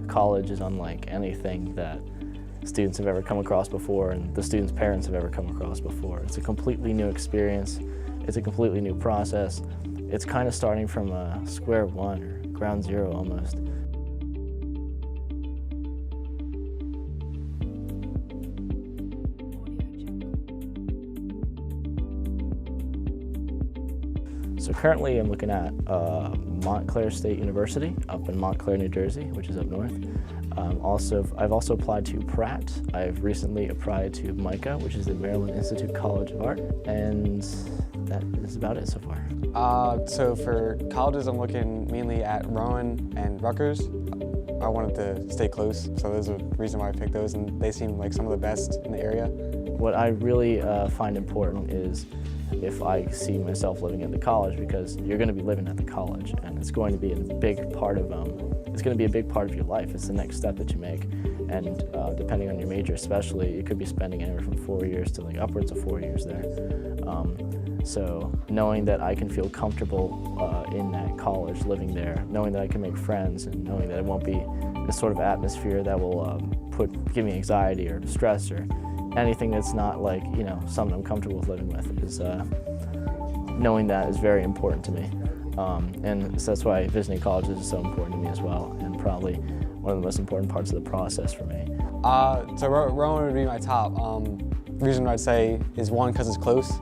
College is unlike anything that students have ever come across before and the students' parents have ever come across before. It's a completely new experience. It's a completely new process. It's kind of starting from square one or ground zero almost. So currently I'm looking at Montclair State University up in Montclair, New Jersey, which is up north. I've also applied to Pratt. I've recently applied to MICA, which is the Maryland Institute College of Art, and that is about it so far. So for colleges, I'm looking mainly at Rowan and Rutgers. I wanted to stay close, so there's a reason why I picked those, and they seem like some of the best in the area. What I really find important is if I see myself living at the college, because you're going to be living at the college, and it's going to be a big part of your life. It's the next step that you make, and depending on your major, especially, you could be spending anywhere from 4 years to like upwards of 4 years there. So knowing that I can feel comfortable in that college, living there, knowing that I can make friends, and knowing that it won't be this sort of atmosphere that will give me anxiety or stress or anything that's not like, something I'm comfortable with living with, is knowing that is very important to me. And so that's why visiting colleges is so important to me as well, and probably one of the most important parts of the process for me. So Rowan would be my top. The reason I'd say is one, because it's close.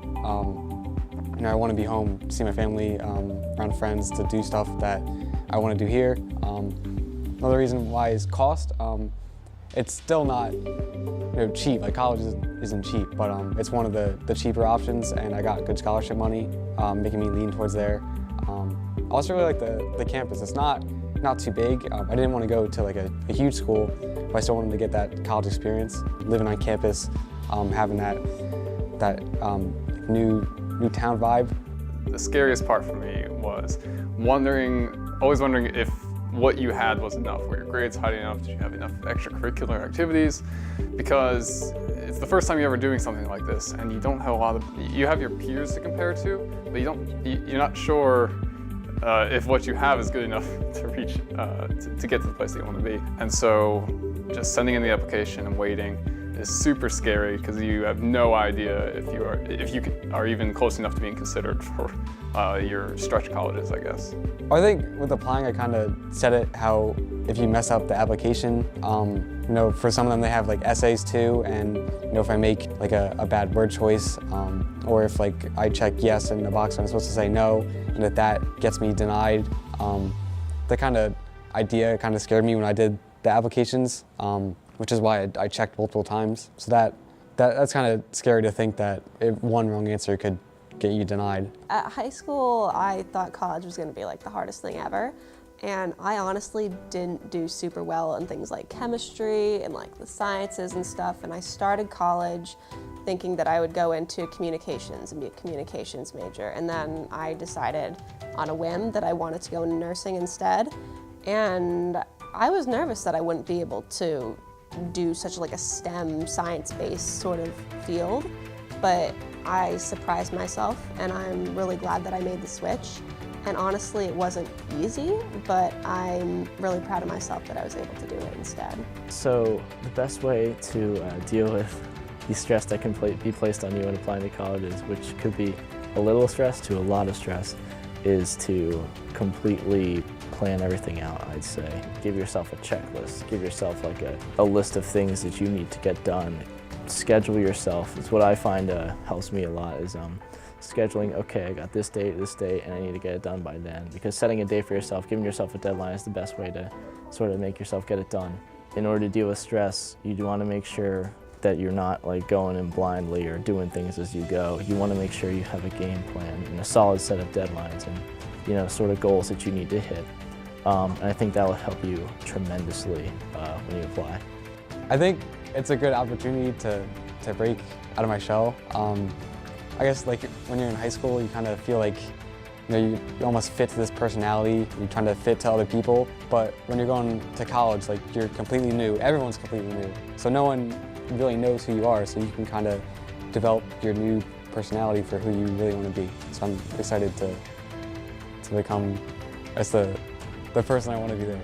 I want to be home, see my family, around friends, to do stuff that I want to do here. Another reason why is cost. It's still not cheap. Like, college isn't cheap, but it's one of the cheaper options, and I got good scholarship money, making me lean towards there. I also really like the campus. It's not too big. I didn't want to go to like a huge school, but I still wanted to get that college experience, living on campus, having that new town vibe. The scariest part for me was always wondering if what you had was enough. Were your grades high enough? Did you have enough extracurricular activities? Because it's the first time you're ever doing something like this, and you don't have you have your peers to compare to, but you're not sure if what you have is good enough to reach, to get to the place that you want to be. And so just sending in the application and waiting is super scary, because you have no idea if you are even close enough to being considered for your stretch colleges, I guess. I think with applying, I kind of said it how if you mess up the application, for some of them they have like essays too, and if I make like a bad word choice, or if like I check yes in the box when I'm supposed to say no, and if that gets me denied, that kind of idea kind of scared me when I did the applications, which is why I checked multiple times. So that's kind of scary to think that one wrong answer could get you denied. At high school, I thought college was going to be like the hardest thing ever, and I honestly didn't do super well in things like chemistry and like the sciences and stuff, and I started college thinking that I would go into communications and be a communications major, and then I decided on a whim that I wanted to go into nursing instead, and I was nervous that I wouldn't be able to do such like a STEM science-based sort of field, but I surprised myself, and I'm really glad that I made the switch. And honestly, it wasn't easy, but I'm really proud of myself that I was able to do it instead. So the best way to deal with the stress that can be placed on you when applying to colleges, which could be a little stress to a lot of stress, is to completely plan everything out, I'd say. Give yourself a checklist. Give yourself like a list of things that you need to get done. Schedule yourself. It's what I find helps me a lot, is scheduling, okay, I got this date, and I need to get it done by then. Because setting a date for yourself, giving yourself a deadline, is the best way to sort of make yourself get it done. In order to deal with stress, you do want to make sure that you're not like going in blindly or doing things as you go. You want to make sure you have a game plan and a solid set of deadlines and sort of goals that you need to hit. And I think that will help you tremendously when you apply. I think it's a good opportunity to break out of my shell. I guess like when you're in high school, you kind of feel like you almost fit to this personality. You're trying to fit to other people. But when you're going to college, like, you're completely new. Everyone's completely new. So no one really knows who you are. So you can kind of develop your new personality for who you really want to be. So I'm excited to become the person I want to be there.